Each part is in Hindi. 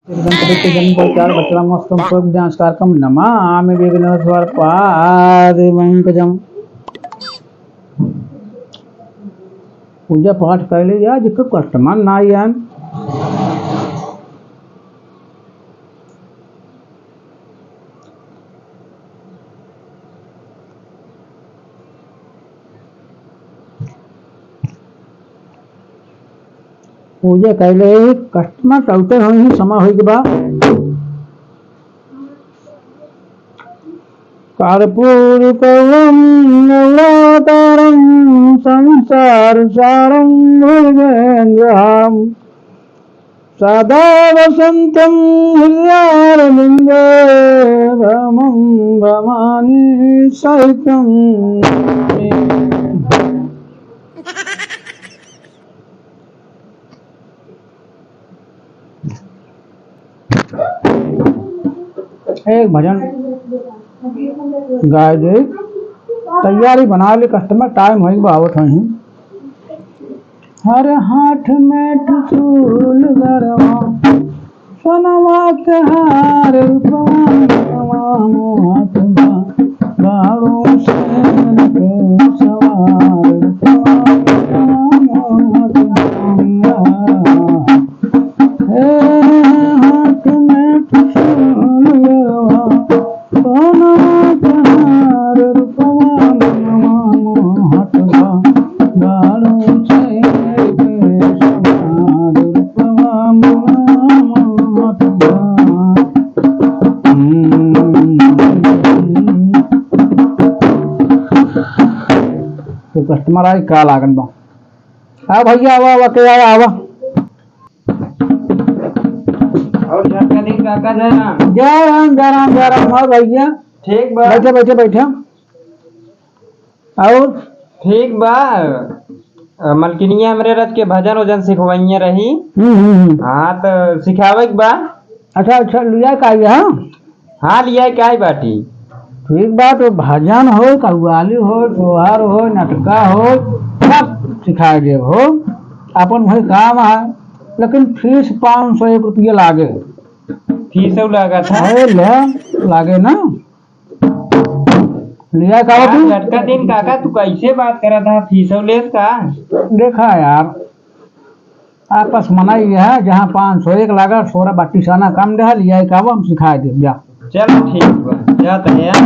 गणपतीचे जन्मोत्सव बचरामोत्सव कार्यक्रम नमामि विघ्नेश्वरपादपङ्कजम्। पूजा पाठ कर लिया जिसको कस्टमर ना आन पूजा कैले कस्टमर चलते हो समय हो बा कर्पूरकरं नवतारं संसार सारं भुजगेन्द्रहारं सदा वसन्तं हृदयारविन्दे भ्रमं भवानी सहितं। एक भजन गाय दे तैयारी बना ली कस्टमर टाइम हो आवत है। हर हाथ में त्रिशूल गरवा सोनवा के हार गाड़ों से सवार तो कस्टमर आई का लागन बा आ भैया आवा के आवा और झटका दिन काका जाना जय राम जय राम जय राम। हाँ भैया ठीक बा बैठे बैठे बैठे और ठीक बा। मलकिनिया हमरे रथ के भजन वजन सिखवाइया रही। हाँ तो सिखावे के बा। अच्छा अच्छा लिया का हाँ लिया क्या बाटी ठीक बा। तो भजन हो कव्वाली हो त्योहार हो नाटका हो सब सिखा देव हो अपन वही काम है लेकिन फीस 501 रुपया लागे। फीस लगा था लागे ना लिया का झटका दिन काका तू कैसे बात करा था फीस लेस का देखा यार आपस मना ये है जहाँ 501 लागा 16 32 आना कम रहा लिया का हम सिखा दे जा। चलो ठीक बा जाते हैं।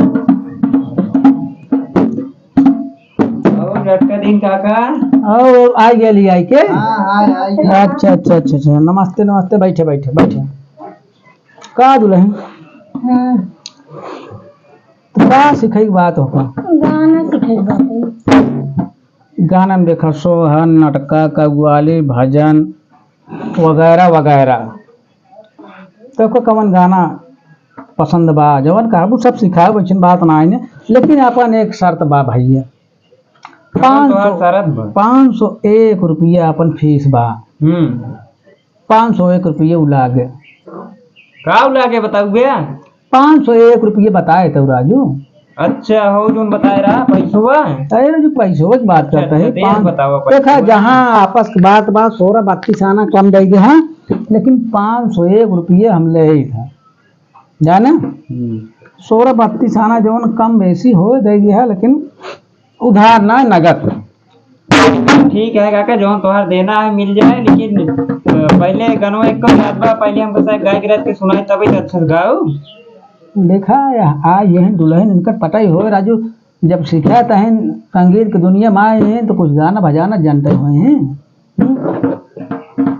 और झटका दिन काका और आ गया लिया के हाँ अच्छा अच्छा अच्छा अच्छा नमस्ते नमस्ते बैठे बैठे बैठे का दुल्हन तो का सिखाई बात हो गाना सिखाई बात गाना में देखा सोहन नाटका कव्वाली भजन वगैरह वगैरह तो को कवन गाना पसंद बा जवन कहबू सब सिखाए वैसन बात ना है लेकिन अपन एक शर्त बा भैया 501 रुपया अपन फीस बा 501 रुपये लागे का लागे बताऊ भैया 501 रुपये बताए तो राजू। अच्छा हो जो बताए रहा पैसों अरे जो पैसों की बात करते हैं देखा जहाँ आपस की बात 16 32 आना कम देंगे हाँ लेकिन 501 रुपये हम ले ही था जाने 16 32 आना जो कम बेसी हो देगी है लेकिन उधार ना नगद। ठीक है काका जो तोहार देना है मिल जाए लेकिन पहले गनवा एक को याद बा पहले हमको गाय के रात के सुनाई तभी तो अच्छा गाओ। देखा आ ये दुल्हन इनका पता ही हो राजू जब सीखा तहन संगीत की दुनिया में आए हैं तो कुछ गाना बजाना जानते हुए हैं।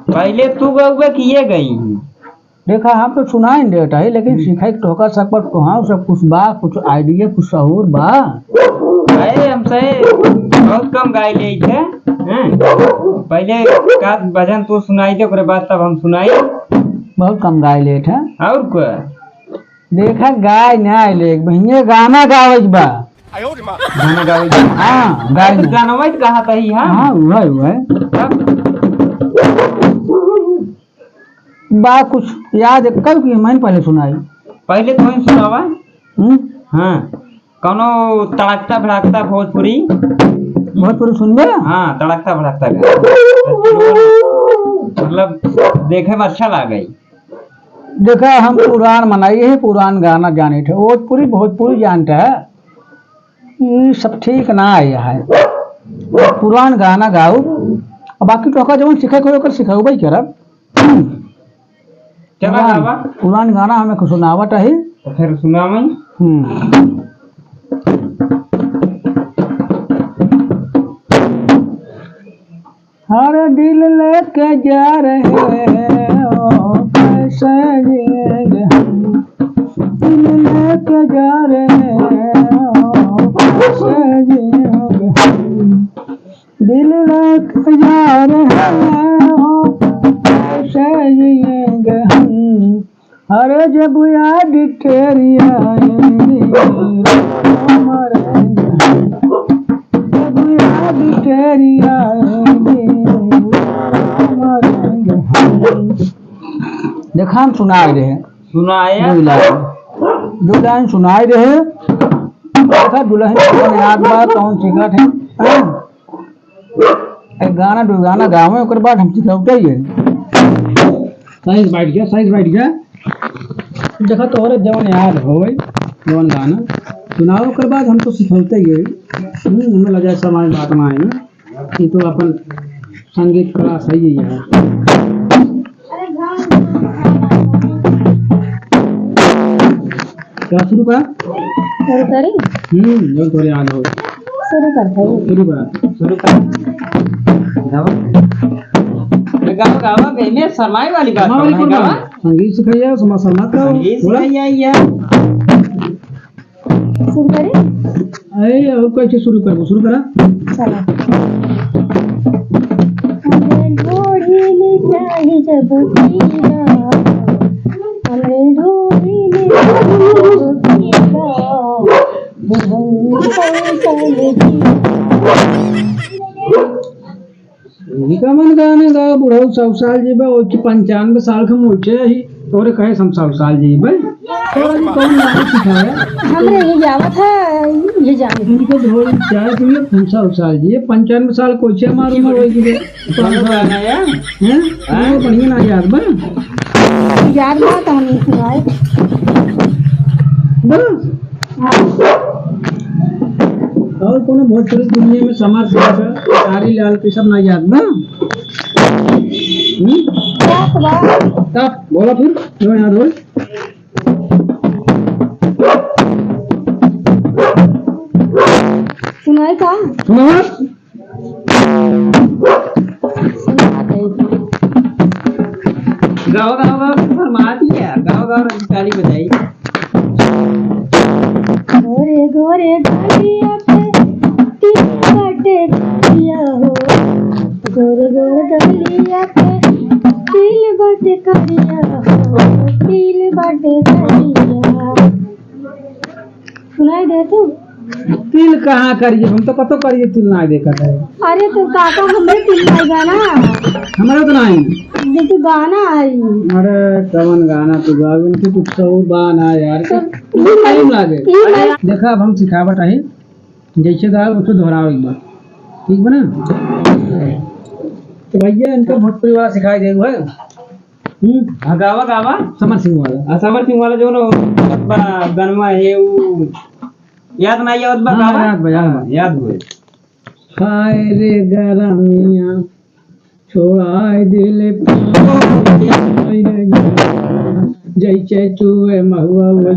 पहले तू गौगा किए गई देखा हम तो सुनाई देता है लेकिन सीखा टोका सब पर तो सब कुछ बा कुछ आइडिया कुछ सहूर बा अरे हमसे बहुत कम गाय ले थे पहले का भजन तू सुनाई थे ओकरे बाद तब हम सुनाई बहुत कम गाय लेट है और क्या देखा गाय ना ले भैया गाना गावज बा गाना गावे हाँ गाय गाना वही कहा था ही हाँ वह बा कुछ याद कल की मैंने पहले सुनाई पहले तो सुनावा हाँ कौनो तड़कता भड़कता भोजपुरी भोजपुरी सुनबे हाँ तड़कता भड़कता मतलब देखे में अच्छा लग गई देखा हम पुराण मनाइए है, पुराण गाना जाने थे, भोजपुरी भोजपुरी जानता है, ये सब ठीक ना आया है। पुराण गाना गाओ, और बाकी तो का जवन सिखाई कोई सिखाओ भाई करब। चला गावा पुराण गाना हमें कुछ सुनावट है, तो फिर सुना मैं। हर दिल लेके जा रहे हैं, ओ कैसे जिएंगे हम, दिल लेके जा रहे हैं, ओ कैसे जिएंगे हम, दिल लेके जा रहे हैं, ओ कैसे जिएंगे हम, अरे जब याद तेरी आएगी मरेंगे हम, जब याद तेरी आएगी मरेंगे हम। देखा हम सुनाए रहे, सुनाया दो लाइन सुनाए रहे। देखा दुल्हन कौन याद बा कौन सिखत है, एक गाना दो गाना गावे ओकर बाद हम सिखौते ही साइज बैठ गया, साइज बैठ गया। देखा तोहरे जवन याद हो जवन गाना सुनाओ ओकर बाद हम तो सिखौते ही हमें लगा समाज बात में आए ना, ये तो अपन संगीत कला सही है। क्या शुरू करा? शुरू करी? जो थोड़े याद हो शुरू करते हैं। शुरू कर गावा गावा में शर्माई वाली बात नहीं गावा, संगीत सिखाइए शर्मा का सिखाइए। शुरू करी? अरे और कैसे शुरू करो, शुरू करा। चलो। हमें ढोढ़ी में चाही जब पीला, हमें ढोढ़ी में चाही जब पीला, मन गाने गा बुढ़ऊ 100 साल जी बा, 95 साल के मोचे ही तोरे कहे हम 100 साल जी भाई कौन गाना सिखाया? हमरे ये जावत है, ये जाने उनको ढोल चाहे तुम 100 साल जी, 95 साल कोचे मारो ना वही जी गाना यार हैं बढ़िया ना याद बा, याद बात हम सुनाए बस। और कोनो भोजपुरी दुनिया में समाज सेवा सारी लाल के सब ना याद बा। तब बोला फिर जो याद हो। सुनाए का? सुना गाओ गाओ गाओ फरमा दिया, गाओ गाओ ताली बजाई। गोरे गोरे गलिया पे तिल बाटे करिया हो, गोरे गोरे गलिया पे तिल बाटे करिया हो, तिल बाटे करिया। सुनाई दे तू? तिल कहाँ करिए, हम तो कतो करिए तिल ना देखा है। अरे तो काका हमरे तिल नहीं गाना, हमारा तो नहीं ये तो गाना है। अरे कवन गाना तू गावे इनके कुछ सौ बाना यार का टाइम लागे। देखा अब हम सिखावट है, जैसे गाओ उसको दोहराओ एक बार, ठीक बना? तो भैया इनका भोजपुरी वाला सिखाई देगा है। हाँ गावा गावा समर सिंह वाला, समर सिंह वाला जो ना गनमा है वो याद नहीं याद बा गावा याद हुए। खाए रे गरमिया छोड़ाए दिल जैसे चूहे महुआ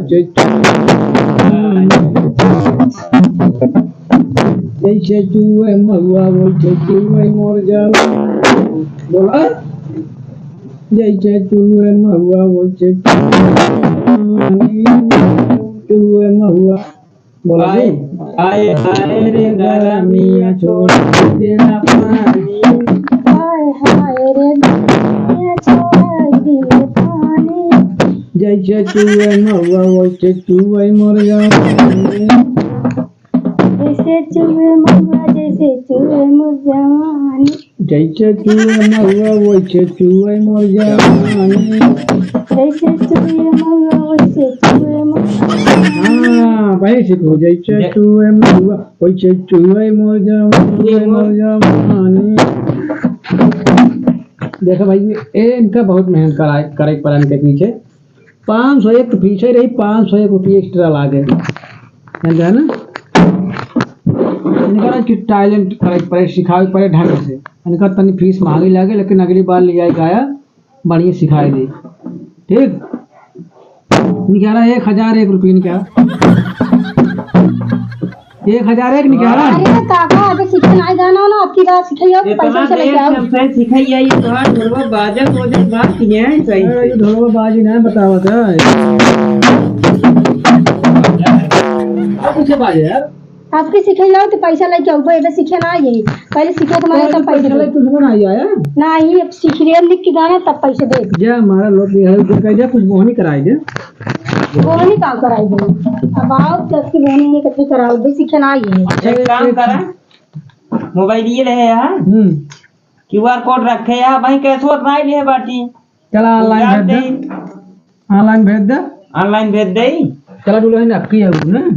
जैसे चूहे महुआ वैसे चूहे मोर जाओ, बोला जैसे चूहे महुआ वैसे चूहे महुआ, बोला आए आए आए रे गरमिया छोड़ देना पानी, हाय हाय रे गलिया छोड़ दिल पानी, जैसे चूहे महुआ वैसे चूहे मोर जाओ, जैसे चूहे महुआ जैसे चूहे मोर जवानी, जैसे चूहे महुआ वैसे चूहे मोर जवानी, जैसे चूहे महुआ वैसे चूहे मोर। हाँ भाई सीखो जैसे चूहे महुआ वैसे चूहे मोर जवानी। देखो भाई ये इनका बहुत मेहनत करे पढ़ने के पीछे, 501 तो फीस ही रही, 501 रुपये एक्स्ट्रा लागे समझा है ना। इनका कि टैलेंट पड़े सिखावे पड़े ढंग से, इनका तनी फीस महंगी लागे लेकिन अगली बार ले जाए गाया बढ़िया सिखाई दे। ठीक निकाला 1001 रुपये निकाला, 1001 निकाला। अरे काका अगर सीखन आए गाना ना आपकी बात सिखाइए पैसा से लेके आओ। हमसे सिखाइए ये तोहार ढोलवा बाजा को दे बात की है सही अरे ये ढोलवा बाजी ना बतावा था पीछे बाजे यार आपके सिखे जाओ तो पैसा लेके आओ। भाई सीखे ना ये पहले सीखे तो मैंने तब पैसे दे। तुझको ना आया ना ही अब सीख रहे लिख के गाना तब पैसे दे। जा हमारा लोग ये कह जा कुछ बोहनी कराई दे, वो नहीं काम कराई दे। अब आओ दस की बोनी नहीं कतई कराओ भाई सीखे ना ये। एक काम करा मोबाइल ये रहे यार क्यूआर कोड रखे यार भाई कैसे उतना ही ले बाटी चला ऑनलाइन भेज दे, ऑनलाइन भेज दे, ऑनलाइन भेज दे। चला दुल्हन अक्की है ना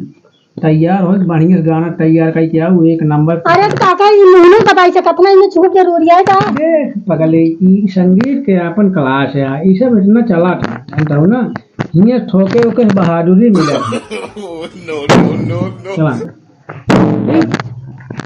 तैयार हो बढ़िया गाना तैयार कर क्या वो एक नंबर। अरे काका ये नहीं बताई सकत ना इन्हें छूट जरूरी है का देख पगले ई संगीत के अपन क्लास है ई सब इतना चला था ना ये ठोके ओके बहादुरी मिला। चला